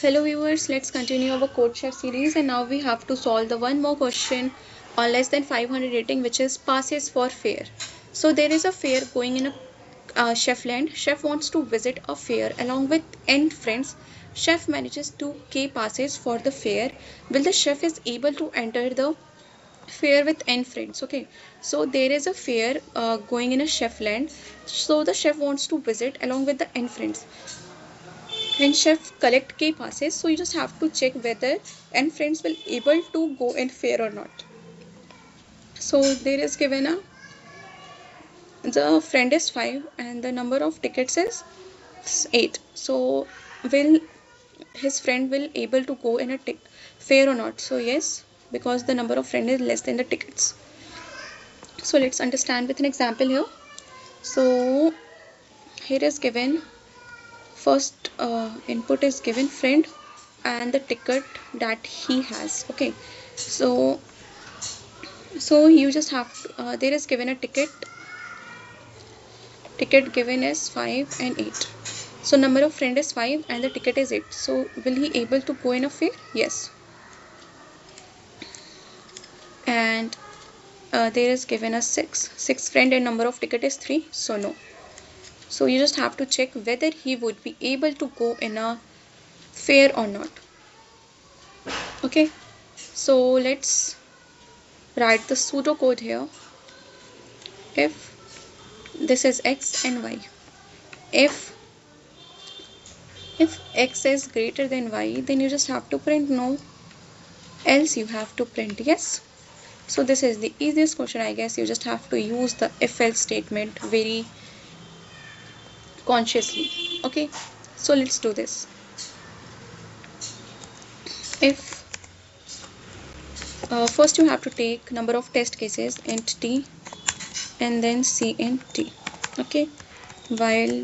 Hello viewers, let's continue our CodeChef series, and now we have to solve the one more question on less than 500 rating, which is passes for fair. So there is a fair going in a chef land. Chef wants to visit a fair along with n friends. Chef manages 2k passes for the fair. Will the chef is able to enter the fair with n friends? Okay, so there is a fair going in a chef land. So the chef wants to visit along with the n friends, and chef collect k passes, so you just have to check whether and friends will able to go in fair or not. So there is given a the friend is 5 and the number of tickets is 8. So will his friend will able to go in a fair or not? So yes, because the number of friend is less than the tickets. So let's understand with an example here. So here is given first input is given friend and the ticket that he has. Okay, so you just have to, there is given a ticket given is 5 and 8. So number of friend is 5 and the ticket is 8. So will he able to go in a fair? Yes. And there is given a 6 friend and number of ticket is 3, so no. So you just have to check whether he would be able to go in a fair or not. Okay, so let's write the pseudocode here. If this is x and y, if x is greater than y, then you just have to print no, else you have to print yes. So this is the easiest question, I guess. You just have to use the if else statement very consciously. Okay, so let's do this. If first you have to take number of test cases int t and then c in t. Okay, while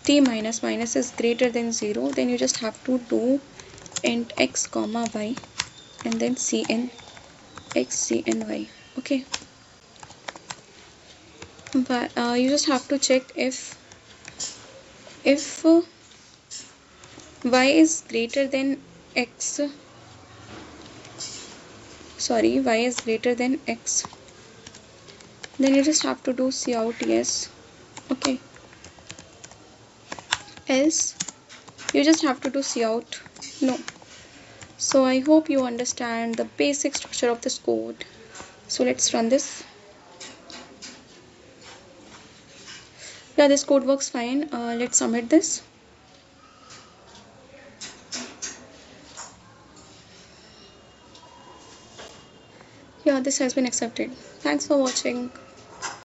t minus minus is greater than 0, then you just have to do int x comma y and then c in x, c and y. Okay, but you just have to check if y is greater than x, y is greater than x, then you just have to do cout yes. Okay, else you just have to do cout no. So I hope you understand the basic structure of this code. So let's run this. Yeah, this code works fine. Let's submit this. Yeah, this has been accepted. Thanks for watching.